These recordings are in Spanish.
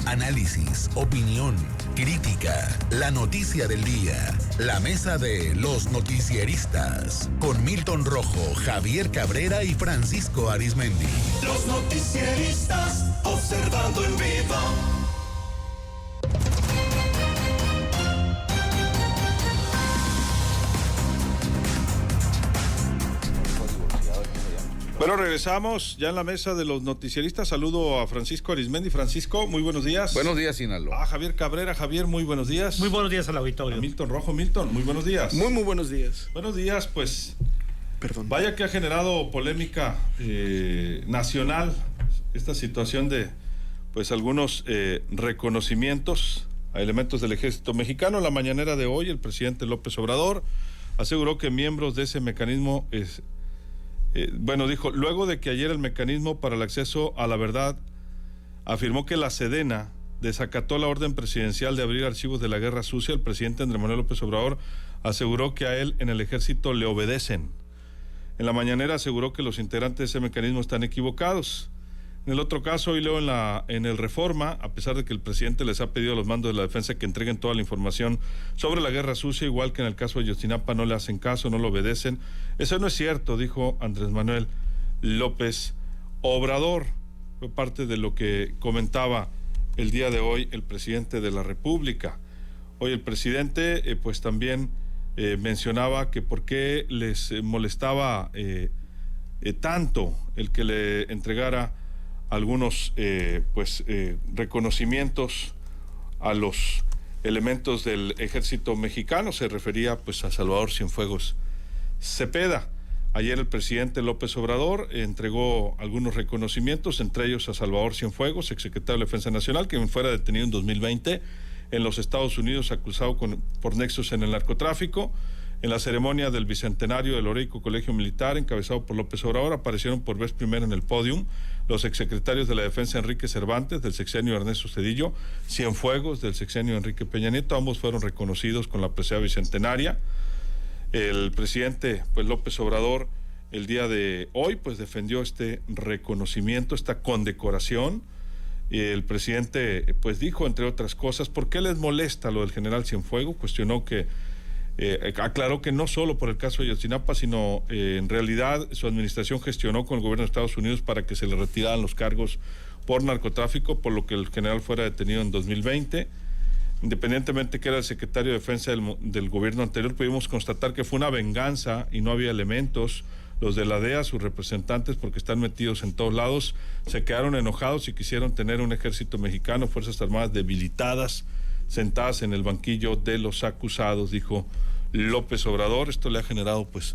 análisis, opinión, crítica, la noticia del día. La mesa de los noticieristas con Milton Rojo, Javier Cabrera y Francisco Arizmendi. Los noticieristas observando en vivo. Bueno, regresamos ya en la mesa de los noticieristas. Saludo a Francisco Arizmendi. Francisco, muy buenos días. Buenos días, Sinaloa. A Javier Cabrera. Javier, muy buenos días. Muy buenos días al auditorio. A Milton Rojo. Milton, muy buenos días. Muy buenos días. Buenos días, pues. Perdón. Vaya que ha generado polémica nacional esta situación de, pues, algunos reconocimientos a elementos del ejército mexicano. La mañanera de hoy, el presidente López Obrador aseguró que miembros de ese mecanismo dijo, luego de que ayer el mecanismo para el acceso a la verdad afirmó que la Sedena desacató la orden presidencial de abrir archivos de la guerra sucia, el presidente Andrés Manuel López Obrador aseguró que a él en el ejército le obedecen. En la mañanera aseguró que los integrantes de ese mecanismo están equivocados. En el otro caso, hoy leo en el Reforma, a pesar de que el presidente les ha pedido a los mandos de la defensa que entreguen toda la información sobre la guerra sucia, igual que en el caso de Ayotzinapa, no le hacen caso, no lo obedecen. Eso no es cierto, dijo Andrés Manuel López Obrador. Fue parte de lo que comentaba el día de hoy el presidente de la República. Hoy el presidente pues también mencionaba que por qué les molestaba tanto el que le entregara algunos reconocimientos a los elementos del ejército mexicano. Se refería pues a Salvador Cienfuegos Cepeda. Ayer el presidente López Obrador entregó algunos reconocimientos, entre ellos a Salvador Cienfuegos, exsecretario de Defensa Nacional, quien fuera detenido en 2020 en los Estados Unidos acusado por nexos en el narcotráfico. En la ceremonia del bicentenario del Heroico Colegio Militar, encabezado por López Obrador, aparecieron por vez primera en el podio los exsecretarios de la Defensa Enrique Cervantes, del sexenio Ernesto Zedillo, Cienfuegos, del sexenio Enrique Peña Nieto. Ambos fueron reconocidos con la presea bicentenaria. El presidente pues López Obrador el día de hoy pues defendió este reconocimiento, esta condecoración. Y el presidente pues dijo, entre otras cosas, ¿por qué les molesta lo del general Cienfuegos? Cuestionó que aclaró que no solo por el caso de Ayotzinapa, sino en realidad su administración gestionó con el gobierno de Estados Unidos para que se le retiraran los cargos por narcotráfico, por lo que el general fuera detenido en 2020. Independientemente que era el secretario de Defensa del gobierno anterior, pudimos constatar que fue una venganza y no había elementos. Los de la DEA, sus representantes, porque están metidos en todos lados, se quedaron enojados y quisieron tener un ejército mexicano, Fuerzas Armadas debilitadas, sentadas en el banquillo de los acusados, dijo López Obrador. Esto le ha generado pues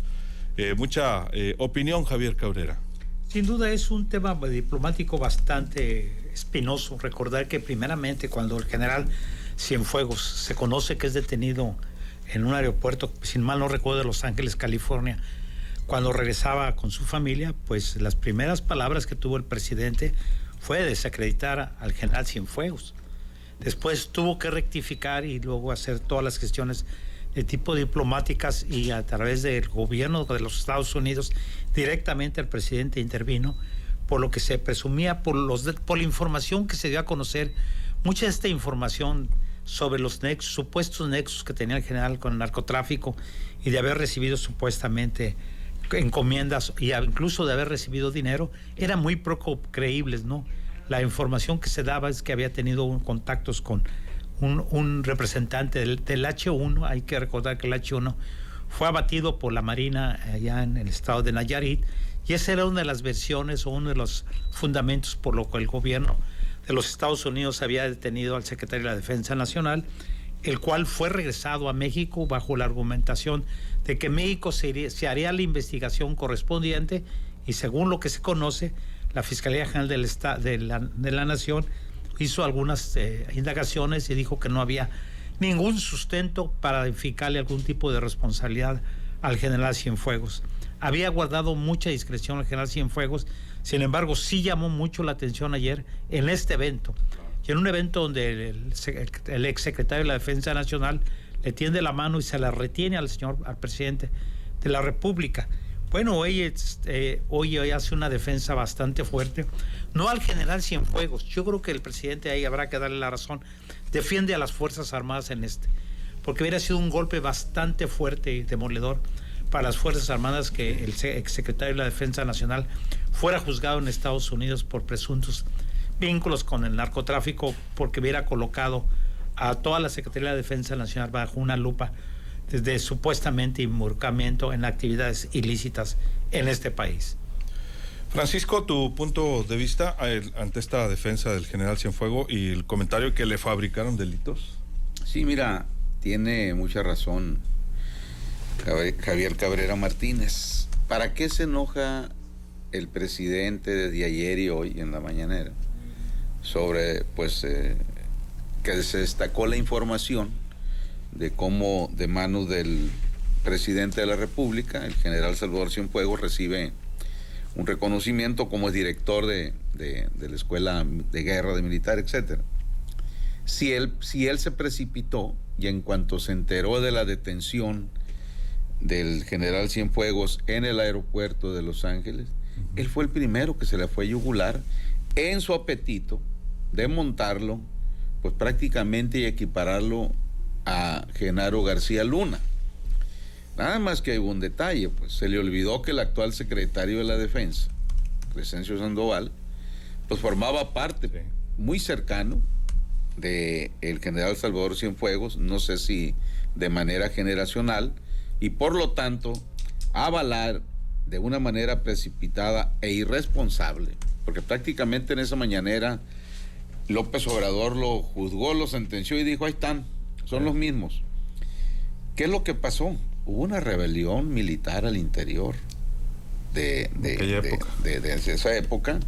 mucha opinión, Javier Cabrera. Sin duda es un tema diplomático bastante espinoso. Recordar que primeramente cuando el general Cienfuegos se conoce que es detenido en un aeropuerto, sin mal no recuerdo, de Los Ángeles, California, cuando regresaba con su familia, pues las primeras palabras que tuvo el presidente fue desacreditar al general Cienfuegos. Después tuvo que rectificar y luego hacer todas las gestiones de tipo diplomáticas, y a través del gobierno de los Estados Unidos directamente el presidente intervino, por lo que se presumía, por la información que se dio a conocer, mucha de esta información sobre los supuestos nexos que tenía el general con el narcotráfico y de haber recibido supuestamente encomiendas y incluso de haber recibido dinero, eran muy poco creíbles, ¿no? La información que se daba es que había tenido contactos con un representante del H1. Hay que recordar que el H1 fue abatido por la Marina allá en el estado de Nayarit, y esa era una de las versiones o uno de los fundamentos por lo que el gobierno de los Estados Unidos había detenido al secretario de la Defensa Nacional, el cual fue regresado a México bajo la argumentación de que México se haría la investigación correspondiente, y según lo que se conoce, la Fiscalía General de la Nación hizo algunas indagaciones y dijo que no había ningún sustento para identificarle algún tipo de responsabilidad al general Cienfuegos. Había guardado mucha discreción el general Cienfuegos, sin embargo sí llamó mucho la atención ayer en este evento, y en un evento donde el exsecretario de la Defensa Nacional le tiende la mano y se la retiene al presidente de la República. Bueno, hoy hace una defensa bastante fuerte, no al general Cienfuegos. Yo creo que el presidente ahí habrá que darle la razón. Defiende a las Fuerzas Armadas porque hubiera sido un golpe bastante fuerte y demoledor para las Fuerzas Armadas que el exsecretario de la Defensa Nacional fuera juzgado en Estados Unidos por presuntos vínculos con el narcotráfico, porque hubiera colocado a toda la Secretaría de Defensa Nacional bajo una lupa desde supuestamente involucramiento en actividades ilícitas en este país. Francisco, tu punto de vista ante esta defensa del general Cienfuegos y el comentario que le fabricaron delitos. Sí, mira, tiene mucha razón Javier Cabrera Martínez. ¿Para qué se enoja el presidente desde ayer y hoy en la mañanera? Sobre, pues, que se destacó la información de cómo de manos del presidente de la República, el general Salvador Cienfuegos, recibe un reconocimiento como director de la Escuela de Guerra, de Militar, etcétera. Si él se precipitó y en cuanto se enteró de la detención del general Cienfuegos en el aeropuerto de Los Ángeles, él fue el primero que se le fue a yugular en su apetito de montarlo, pues prácticamente, y equipararlo a Genaro García Luna. Nada más que hay un detalle, pues se le olvidó que el actual secretario de la Defensa, Crescencio Sandoval, pues formaba parte muy cercano de el general Salvador Cienfuegos, no sé si de manera generacional, y por lo tanto avalar de una manera precipitada e irresponsable, porque prácticamente en esa mañanera López Obrador lo juzgó, lo sentenció y dijo, ahí están, son los mismos. ¿Qué es lo que pasó? Hubo una rebelión militar al interior de esa época,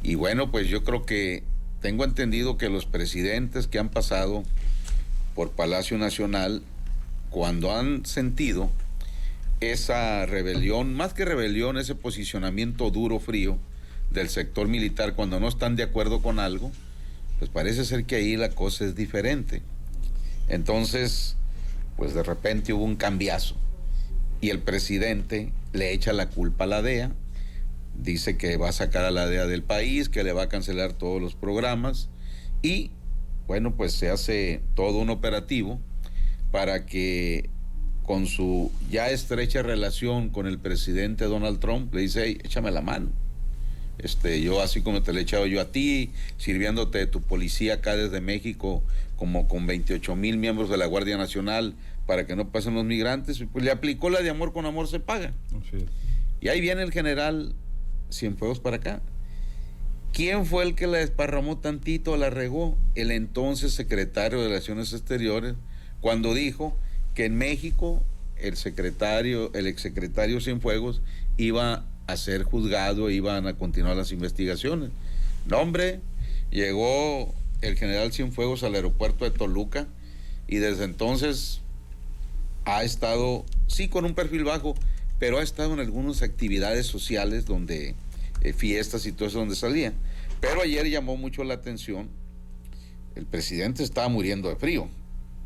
y bueno, pues yo creo que tengo entendido que los presidentes que han pasado por Palacio Nacional, cuando han sentido esa rebelión, más que rebelión, ese posicionamiento duro, frío del sector militar, cuando no están de acuerdo con algo, pues parece ser que ahí la cosa es diferente. Entonces, pues de repente hubo un cambiazo y el presidente le echa la culpa a la DEA, dice que va a sacar a la DEA del país, que le va a cancelar todos los programas, y bueno, pues se hace todo un operativo para que, con su ya estrecha relación con el presidente Donald Trump, le dice, hey, échame la mano. Yo, así como te le he echado yo a ti, sirviéndote de tu policía acá desde México, como con 28,000 miembros de la Guardia Nacional, para que no pasen los migrantes, pues le aplicó la de amor con amor se paga. Sí. Y ahí viene el general Cienfuegos para acá. ¿Quién fue el que la desparramó tantito, la regó? El entonces secretario de Relaciones Exteriores, cuando dijo que en México el exsecretario Cienfuegos iba a ser juzgado, iban a continuar las investigaciones. No, hombre, llegó el general Cienfuegos al aeropuerto de Toluca y desde entonces ha estado, sí, con un perfil bajo, pero ha estado en algunas actividades sociales donde fiestas y todo eso donde salía. Pero ayer llamó mucho la atención, el presidente estaba muriendo de frío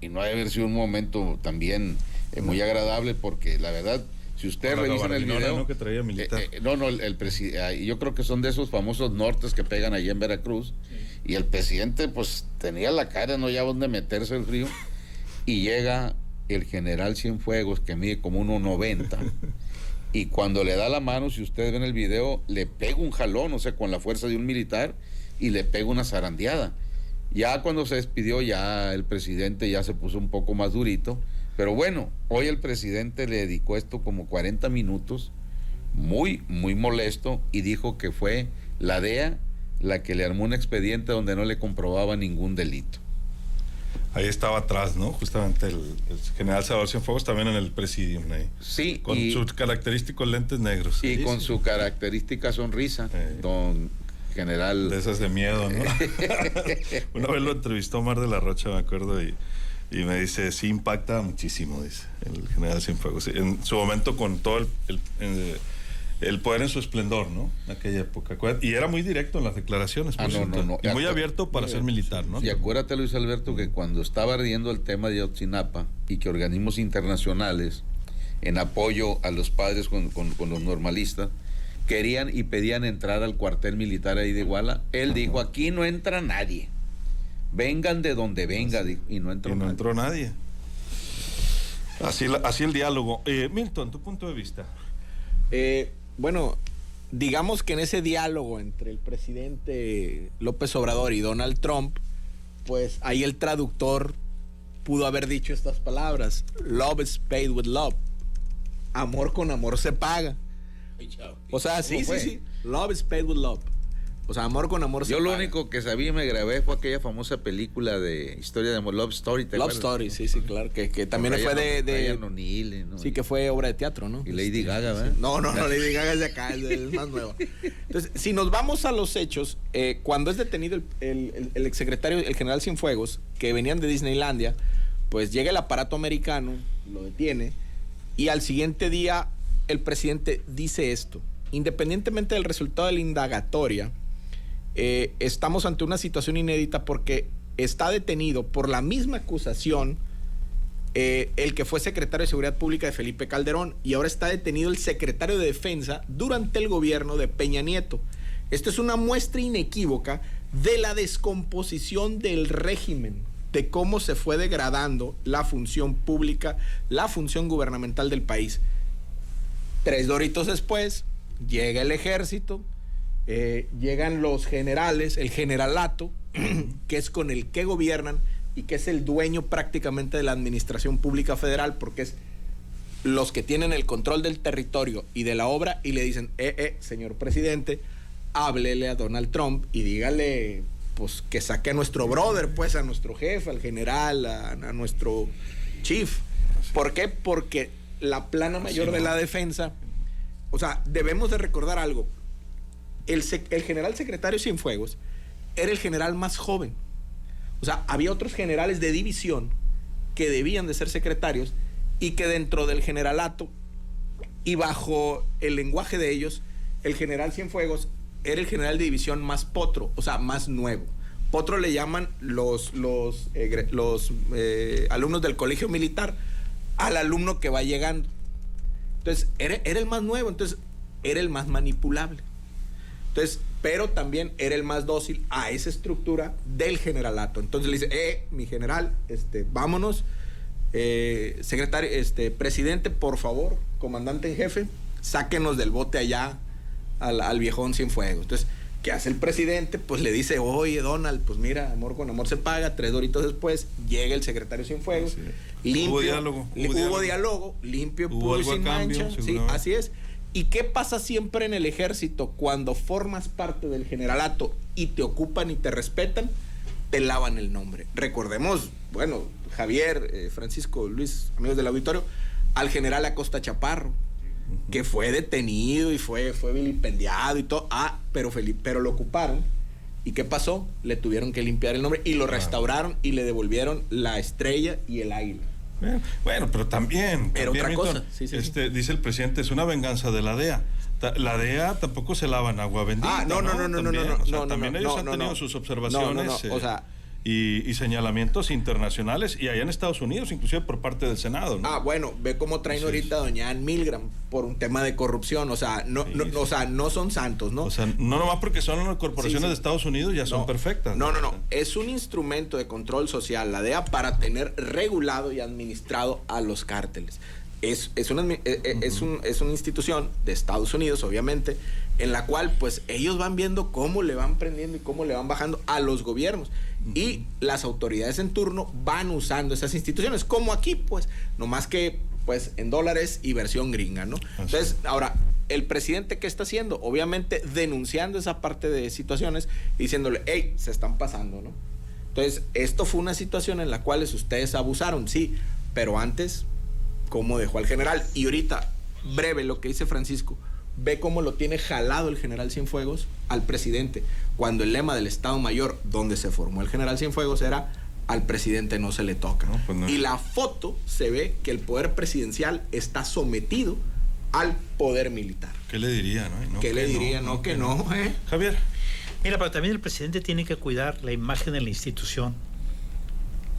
y no debe haber sido un momento también muy agradable, porque la verdad, si usted revisa en el video, no, que traía militar. El presidente, yo creo que son de esos famosos nortes que pegan allá en Veracruz, sí. Y el presidente pues tenía la cara, no ya dónde meterse el frío, y llega el general Cienfuegos, que mide como 1.90, y cuando le da la mano, si ustedes ven el video, le pega un jalón, o sea, con la fuerza de un militar, y le pega una zarandeada. Ya cuando se despidió, ya el presidente ya se puso un poco más durito, pero bueno, hoy el presidente le dedicó esto como 40 minutos, muy, muy molesto, y dijo que fue la DEA la que le armó un expediente donde no le comprobaba ningún delito. Ahí estaba atrás, ¿no? Justamente el general Salvador Cienfuegos, también en el presidium ahí. Sí. Con sus característicos lentes negros. Y sí, con su característica sonrisa, don general. De esas de miedo, ¿no? Una vez lo entrevistó Mar de la Rocha, me acuerdo, y me dice, sí impacta muchísimo, dice el general Cienfuegos. En su momento, con todo el poder en su esplendor, ¿no? En aquella época. Y era muy directo en las declaraciones, por cierto. Y muy abierto para ser militar, ¿no? Y acuérdate, Luis Alberto, que cuando estaba ardiendo el tema de Ayotzinapa y que organismos internacionales en apoyo a los padres con los normalistas, querían y pedían entrar al cuartel militar ahí de Iguala. Él dijo, aquí no entra nadie. Vengan de donde venga, dijo, y no entró nadie. Así el diálogo. Milton, tu punto de vista. Bueno, digamos que en ese diálogo entre el presidente López Obrador y Donald Trump, pues ahí el traductor pudo haber dicho estas palabras: love is paid with love. Amor con amor se paga. O sea, sí. Love is paid with love. O sea, amor con amor se paga. Yo lo único que sabía y me grabé fue aquella famosa película de historia de amor, Love Story. Love Story, sí, claro. Que también fue de Ryan O'Neal, ¿no? Sí, que fue obra de teatro, ¿no? Y Lady Gaga, ¿verdad? No, Lady Gaga es de acá, es más nueva. Entonces, si nos vamos a los hechos, cuando es detenido el exsecretario, el general Cienfuegos, que venían de Disneylandia, pues llega el aparato americano, lo detiene, y al siguiente día el presidente dice esto: independientemente del resultado de la indagatoria, estamos ante una situación inédita porque está detenido por la misma acusación el que fue secretario de Seguridad Pública de Felipe Calderón, y ahora está detenido el secretario de Defensa durante el gobierno de Peña Nieto. Esto es una muestra inequívoca de la descomposición del régimen, de cómo se fue degradando la función pública, la función gubernamental del país. 3 doritos después, llega el ejército, llegan los generales, el generalato, que es con el que gobiernan y que es el dueño prácticamente de la administración pública federal, porque es los que tienen el control del territorio y de la obra, y le dicen, señor presidente, háblele a Donald Trump y dígale pues que saque a nuestro brother, pues a nuestro jefe, al general, a nuestro chief. ¿Por qué? Porque la plana mayor de la defensa, o sea, debemos de recordar algo. El general secretario Cienfuegos era el general más joven. O sea, había otros generales de división que debían de ser secretarios y que dentro del generalato y bajo el lenguaje de ellos, el general Cienfuegos era el general de división más potro, o sea, más nuevo. Potro le llaman los alumnos del colegio militar al alumno que va llegando. Entonces, era el más nuevo, entonces era el más manipulable. Entonces, pero también era el más dócil a esa estructura del generalato. Entonces le dice, mi general, vámonos, secretario, presidente, por favor, comandante en jefe, sáquenos del bote allá al viejón Cienfuegos. Entonces, ¿qué hace el presidente? Pues le dice, oye, Donald, pues mira, amor con amor se paga. 3 doritos después, llega el secretario Cienfuegos, limpio, hubo diálogo, limpio, puro y sin mancha. Sí, así es. ¿Y qué pasa siempre en el ejército? Cuando formas parte del generalato y te ocupan y te respetan, te lavan el nombre. Recordemos, bueno, Javier, Francisco, Luis, amigos del auditorio, al general Acosta Chaparro, que fue detenido y fue vilipendiado y todo. Pero lo ocuparon. ¿Y qué pasó? Le tuvieron que limpiar el nombre y lo restauraron y le devolvieron la estrella y el águila. Bueno, pero también otra cosa. Sí. Dice el presidente, es una venganza de la DEA. La DEA tampoco se lava en agua bendita. También ellos han tenido sus observaciones y señalamientos internacionales, y allá en Estados Unidos, inclusive por parte del Senado, ¿no? Bueno, ve cómo traen ahorita a doña Ann Milgram por un tema de corrupción. O sea, no son santos, ¿no? O sea, no nomás porque son corporaciones de Estados Unidos ya son perfectas. No. Es un instrumento de control social, la DEA, para tener regulado y administrado a los cárteles. Es una institución de Estados Unidos, obviamente, en la cual pues ellos van viendo cómo le van prendiendo y cómo le van bajando a los gobiernos. Y las autoridades en turno van usando esas instituciones, como aquí, pues, nomás que pues en dólares y versión gringa, ¿no? Entonces, ahora, el presidente, ¿qué está haciendo? Obviamente denunciando esa parte de situaciones y diciéndole, hey, se están pasando, ¿no? Entonces, esto fue una situación en la cual ustedes abusaron, sí, pero antes, ¿cómo dejó al general? Y ahorita, breve, lo que dice Francisco, ve cómo lo tiene jalado el general Cienfuegos al presidente, cuando el lema del Estado Mayor, donde se formó el general Cienfuegos, era al presidente no se le toca. No, pues no. Y la foto se ve que el poder presidencial está sometido al poder militar. ¿Qué le diría, no? ¿Qué le diría? No, que no. Javier. Mira, pero también el presidente tiene que cuidar la imagen de la institución.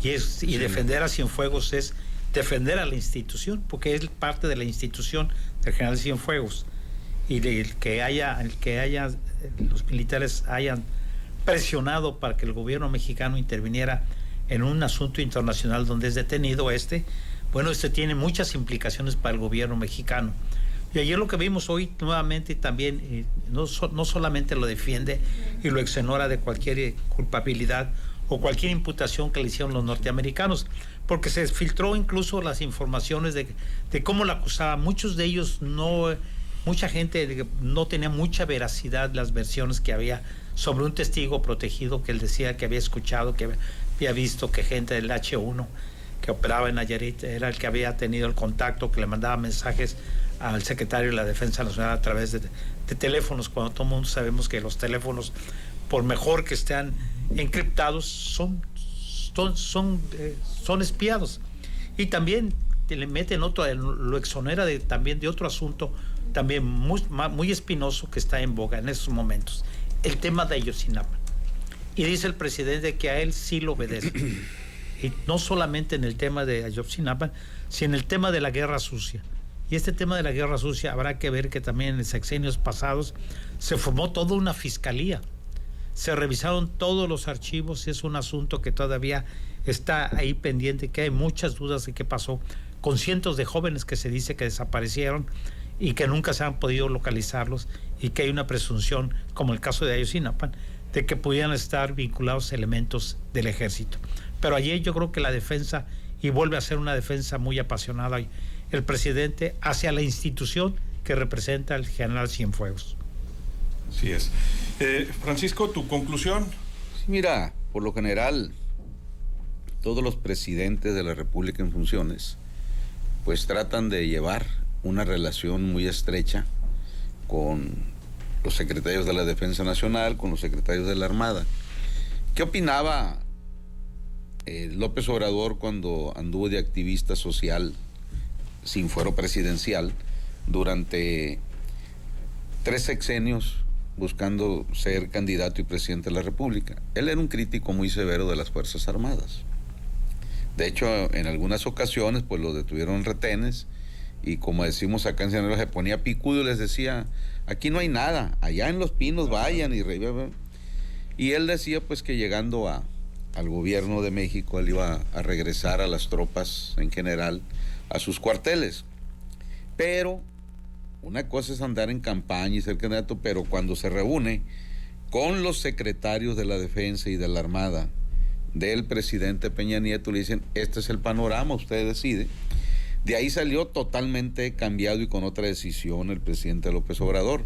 Y defender a Cienfuegos es defender a la institución, porque es parte de la institución del general Cienfuegos, y el que los militares hayan presionado para que el gobierno mexicano interviniera en un asunto internacional donde es detenido bueno, tiene muchas implicaciones para el gobierno mexicano. Y ayer lo que vimos hoy nuevamente también, no solamente lo defiende y lo exonera de cualquier culpabilidad o cualquier imputación que le hicieron los norteamericanos, porque se filtró incluso las informaciones de cómo la acusaba. Muchos de ellos mucha gente no tenía mucha veracidad las versiones que había sobre un testigo protegido que él decía que había escuchado, que había visto que gente del H1 que operaba en Nayarit era el que había tenido el contacto, que le mandaba mensajes al secretario de la Defensa Nacional a través de teléfonos, cuando todo el mundo sabemos que los teléfonos, por mejor que estén encriptados, son espiados. Y también le meten lo exonera también de otro asunto también muy espinoso que está en boga en estos momentos, el tema de Ayotzinapa. Y dice el presidente que a él sí lo obedece. Y no solamente en el tema de Ayotzinapa, sino en el tema de la guerra sucia. Y este tema de la guerra sucia habrá que ver que también en sexenios pasados se formó toda una fiscalía. Se revisaron todos los archivos y es un asunto que todavía está ahí pendiente, que hay muchas dudas de qué pasó con cientos de jóvenes que se dice que desaparecieron y que nunca se han podido localizarlos, y que hay una presunción, como el caso de Ayotzinapa, de que pudieran estar vinculados elementos del ejército. Pero ayer yo creo que la defensa, y vuelve a ser una defensa muy apasionada, el presidente hacia la institución que representa el general Cienfuegos. Así es. Francisco, ¿tu conclusión? Sí, mira, por lo general, todos los presidentes de la República en funciones, pues tratan de llevar una relación muy estrecha con los secretarios de la Defensa Nacional, con los secretarios de la Armada. ¿Qué opinaba López Obrador cuando anduvo de activista social sin fuero presidencial durante 3 sexenios buscando ser candidato y presidente de la República? Él era un crítico muy severo de las Fuerzas Armadas. De hecho, en algunas ocasiones pues lo detuvieron en retenes, y como decimos acá en Sinaloa, se ponía picudo y les decía: aquí no hay nada, allá en Los Pinos vayan y revivan. Y él decía pues que llegando al gobierno de México, él iba a regresar a las tropas en general a sus cuarteles. Pero una cosa es andar en campaña y ser candidato, pero cuando se reúne con los secretarios de la Defensa y de la Armada del presidente Peña Nieto, le dicen: este es el panorama, usted decide. De ahí salió totalmente cambiado y con otra decisión el presidente López Obrador.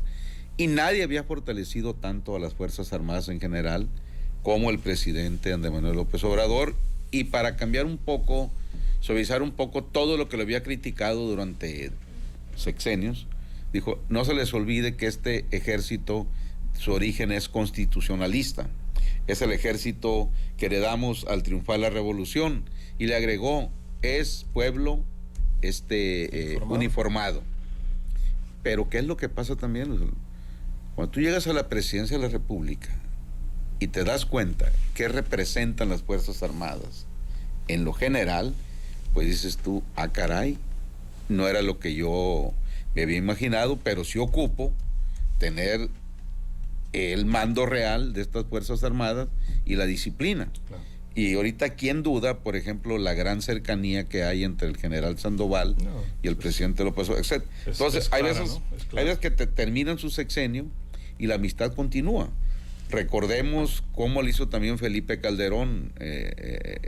Y nadie había fortalecido tanto a las Fuerzas Armadas en general como el presidente Andrés Manuel López Obrador. Y para cambiar un poco, suavizar un poco todo lo que lo había criticado durante sexenios, dijo: no se les olvide que este ejército, su origen es constitucionalista. Es el ejército que heredamos al triunfar la revolución. Y le agregó: es pueblo uniformado. Pero ¿qué es lo que pasa también? Cuando tú llegas a la presidencia de la República y te das cuenta qué representan las Fuerzas Armadas en lo general, pues dices tú: ah, caray, no era lo que yo me había imaginado, pero sí ocupo tener el mando real de estas Fuerzas Armadas y la disciplina. Claro. Y ahorita, ¿quién duda, por ejemplo, la gran cercanía que hay entre el general Sandoval y el presidente López Obrador, etc.? Entonces, hay veces que terminan su sexenio y la amistad continúa. Recordemos cómo lo hizo también Felipe Calderón,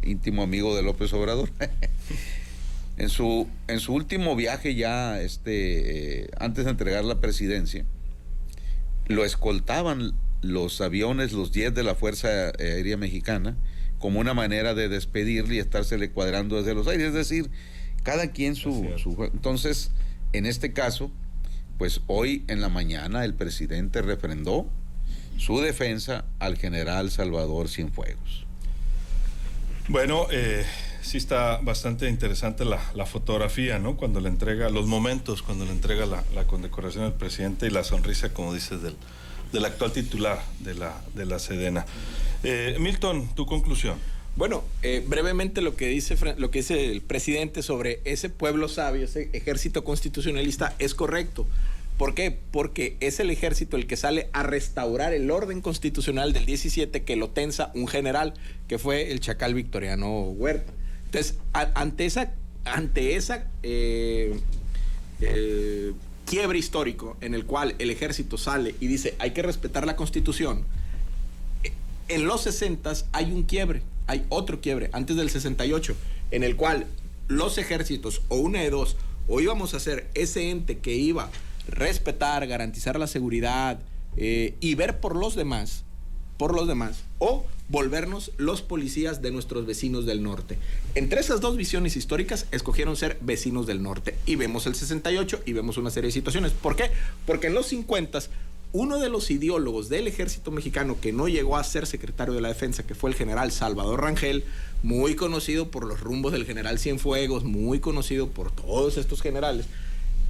íntimo amigo de López Obrador. En su último viaje ya, antes de entregar la presidencia, lo escoltaban los aviones, los 10 de la Fuerza Aérea Mexicana, como una manera de despedirle y estársele cuadrando desde los aires. Es decir, cada quien su... Entonces, en este caso, pues hoy en la mañana el presidente refrendó su defensa al general Salvador Cienfuegos. Bueno, sí está bastante interesante la fotografía, ¿no? Cuando le entrega, los momentos, cuando le entrega la condecoración al presidente, y la sonrisa, como dices, del actual titular de la Sedena. Milton, tu conclusión. Bueno, brevemente lo que dice el presidente sobre ese pueblo sabio, ese ejército constitucionalista, es correcto. ¿Por qué? Porque es el ejército el que sale a restaurar el orden constitucional del 17 que lo tensa un general, que fue el Chacal Victoriano Huerta. Entonces, ante esa quiebre histórico en el cual el ejército sale y dice hay que respetar la Constitución, en los 60s hay otro quiebre, antes del 68, en el cual los ejércitos, o una de dos, o íbamos a ser ese ente que iba a respetar, garantizar la seguridad y ver por los demás, o volvernos los policías de nuestros vecinos del norte. Entre esas dos visiones históricas escogieron ser vecinos del norte, y vemos el 68 y vemos una serie de situaciones. ¿Por qué? Porque en los 50s uno de los ideólogos del ejército mexicano que no llegó a ser secretario de la defensa, que fue el general Salvador Rangel, muy conocido por los rumbos del general Cienfuegos, muy conocido por todos estos generales.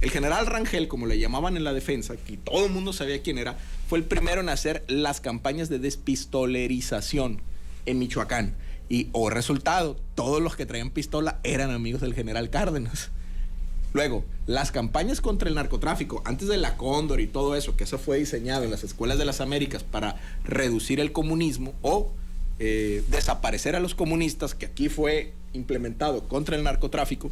El general Rangel, como le llamaban en la defensa, que todo el mundo sabía quién era, fue el primero en hacer las campañas de despistolerización en Michoacán. Y, resultado, todos los que traían pistola eran amigos del general Cárdenas. Luego, las campañas contra el narcotráfico, antes de la Cóndor y todo eso, que eso fue diseñado en las escuelas de las Américas para reducir el comunismo o desaparecer a los comunistas, que aquí fue implementado contra el narcotráfico.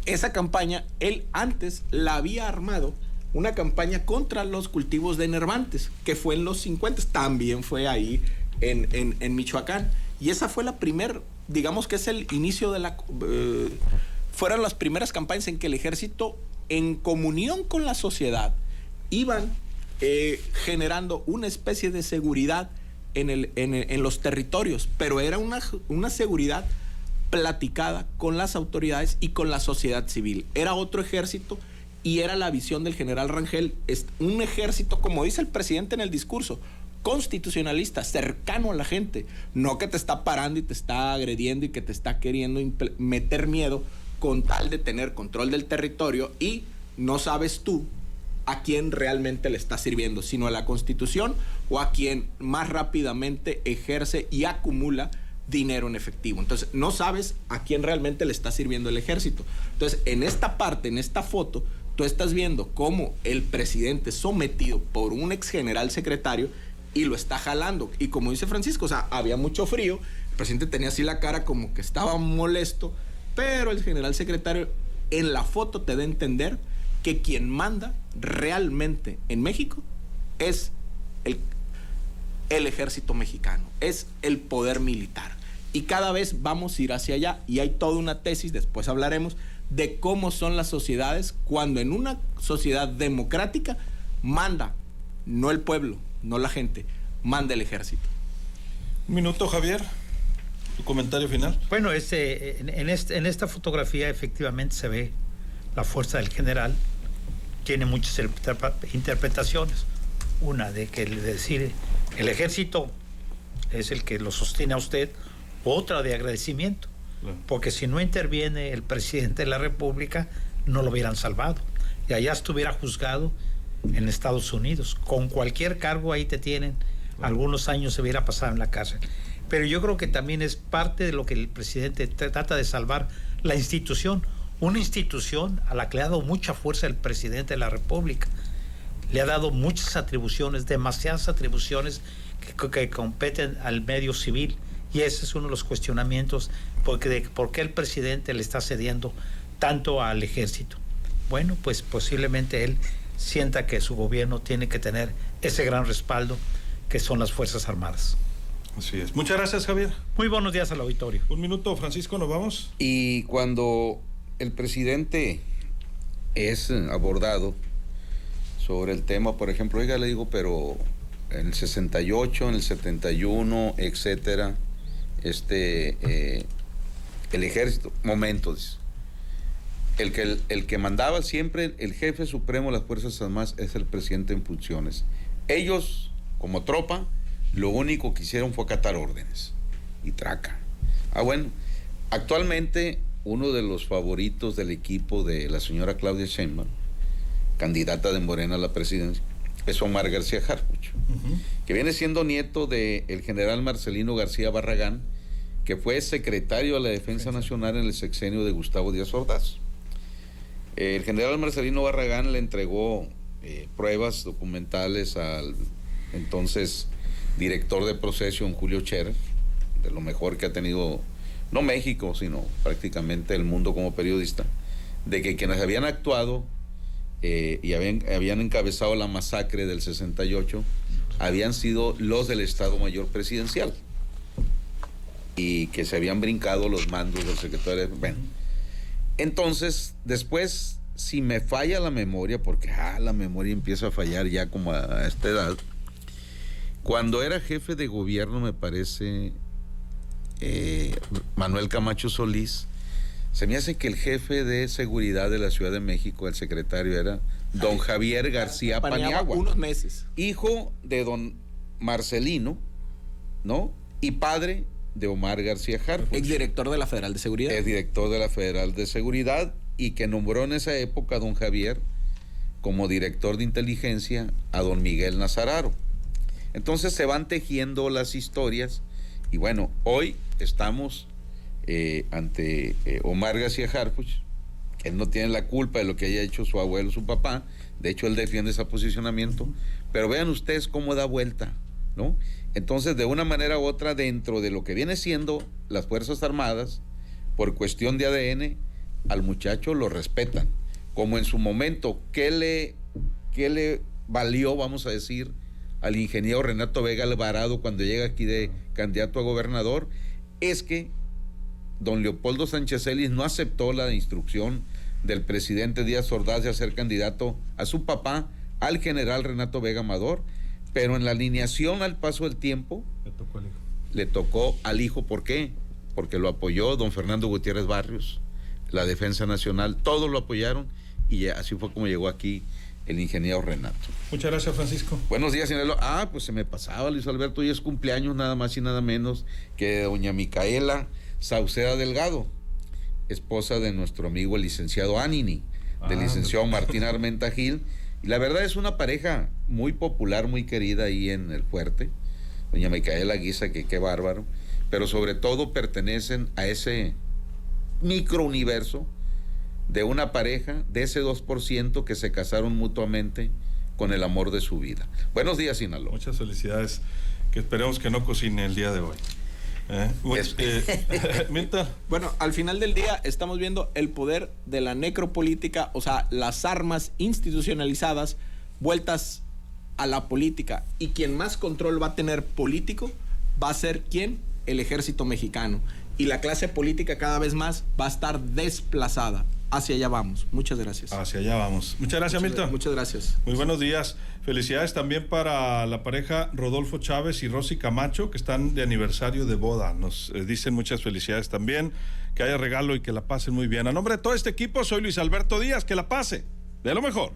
Esa campaña, él antes la había armado, una campaña contra los cultivos de enervantes, que fue en los 50, también fue ahí en Michoacán. Y esa fue la primera, digamos que es el inicio de la... fueron las primeras campañas en que el ejército, en comunión con la sociedad, iban generando una especie de seguridad en los territorios, pero era una seguridad platicada con las autoridades y con la sociedad civil. Era otro ejército y era la visión del general Rangel, es un ejército, como dice el presidente en el discurso, constitucionalista, cercano a la gente, no que te está parando y te está agrediendo y que te está queriendo meter miedo con tal de tener control del territorio, y no sabes tú a quién realmente le está sirviendo, sino a la Constitución o a quien más rápidamente ejerce y acumula dinero en efectivo. Entonces, no sabes a quién realmente le está sirviendo el ejército. Entonces, en esta parte, en esta foto, tú estás viendo cómo el presidente, sometido por un ex general secretario, y lo está jalando. Y como dice Francisco, o sea, había mucho frío, el presidente tenía así la cara como que estaba molesto, pero el general secretario en la foto te da a entender que quien manda realmente en México es el ejército mexicano, es el poder militar. Y cada vez vamos a ir hacia allá, y hay toda una tesis, después hablaremos, de cómo son las sociedades cuando en una sociedad democrática manda, no el pueblo, no la gente, manda el ejército. Un minuto, Javier, tu comentario final. Bueno, en esta fotografía efectivamente se ve la fuerza del general. Tiene muchas interpretaciones. Una de que decir el ejército es el que lo sostiene a usted, otra de agradecimiento, porque si no interviene el presidente de la República no lo hubieran salvado y allá estuviera juzgado en Estados Unidos con cualquier cargo. Ahí te tienen, algunos años se hubiera pasado en la cárcel. Pero yo creo que también es parte de lo que el presidente trata de salvar, la institución, una institución a la que le ha dado mucha fuerza el presidente de la República. Le ha dado muchas atribuciones, demasiadas atribuciones que competen al medio civil, y ese es uno de los cuestionamientos por qué el presidente le está cediendo tanto al ejército. Bueno, pues posiblemente él sienta que su gobierno tiene que tener ese gran respaldo que son las Fuerzas Armadas. Así es. Muchas gracias, Javier. Muy buenos días al auditorio. Un minuto, Francisco, nos vamos. Y cuando el presidente es abordado sobre el tema, por ejemplo, oiga, le digo, pero en el 68, en el 71, etcétera, el ejército, momentos, el que mandaba siempre, el jefe supremo de las Fuerzas Armadas es el presidente en funciones. Ellos, como tropa, lo único que hicieron fue acatar órdenes y traca. Bueno, actualmente uno de los favoritos del equipo de la señora Claudia Sheinbaum, candidata de Morena a la presidencia, es Omar García Harfuch, que viene siendo nieto del general Marcelino García Barragán, que fue secretario de la Defensa Nacional en el sexenio de Gustavo Díaz Ordaz. El general Marcelino Barragán le entregó pruebas documentales al entonces director de Procession, Julio Scherer, de lo mejor que ha tenido, no México, sino prácticamente el mundo como periodista, de que quienes habían actuado y habían encabezado la masacre del 68 habían sido los del Estado Mayor Presidencial y que se habían brincado los mandos del secretario. Bueno, entonces después, si me falla la memoria, porque la memoria empieza a fallar ya como a esta edad, cuando era jefe de gobierno, me parece, Manuel Camacho Solís, se me hace que el jefe de seguridad de la Ciudad de México, el secretario, era don Javier García Paniagua, unos meses, hijo de don Marcelino, ¿no? Y padre de Omar García Harfuch, exdirector de la Federal de Seguridad. Es director de la Federal de Seguridad, y que nombró en esa época a don Javier como director de inteligencia a don Miguel Nazararo. Entonces se van tejiendo las historias, y bueno, hoy estamos ante Omar García Harfuch, que él no tiene la culpa de lo que haya hecho su abuelo, su papá. De hecho, él defiende ese posicionamiento, pero vean ustedes cómo da vuelta, ¿no? Entonces, de una manera u otra, dentro de lo que viene siendo las Fuerzas Armadas, por cuestión de ADN, al muchacho lo respetan, como en su momento, ¿qué le valió, vamos a decir, al ingeniero Renato Vega Alvarado cuando llega aquí de candidato a gobernador? Es que don Leopoldo Sánchez Celis no aceptó la instrucción del presidente Díaz Ordaz de hacer candidato a su papá, al general Renato Vega Amador, pero en la alineación, al paso del tiempo, le tocó al hijo. ¿Por qué? Porque lo apoyó don Fernando Gutiérrez Barrios, la Defensa Nacional, todos lo apoyaron, y así fue como llegó aquí el ingeniero Renato. Muchas gracias, Francisco. Buenos días, señor. Pues se me pasaba, Luis Alberto, hoy es cumpleaños nada más y nada menos que doña Micaela Sauceda Delgado, esposa de nuestro amigo el licenciado Anini, del licenciado Martín Armenta Gil. Y la verdad es una pareja muy popular, muy querida ahí en el Fuerte. Doña Micaela Guisa, que qué bárbaro. Pero sobre todo pertenecen a ese microuniverso de una pareja, de ese 2% que se casaron mutuamente con el amor de su vida. Buenos días, Sinaloa. Muchas felicidades, que esperemos que no cocine el día de hoy. Milton. Bueno, al final del día estamos viendo el poder de la necropolítica, o sea, las armas institucionalizadas vueltas a la política, y quien más control va a tener político va a ser ¿quién? El ejército mexicano, y la clase política cada vez más va a estar desplazada. Hacia allá vamos. Muchas gracias. Hacia allá vamos. Muchas gracias, Milton. Muchas gracias. Muy buenos días. Felicidades también para la pareja Rodolfo Chávez y Rosy Camacho, que están de aniversario de boda. Nos dicen muchas felicidades también. Que haya regalo y que la pasen muy bien. A nombre de todo este equipo, soy Luis Alberto Díaz. Que la pase de lo mejor.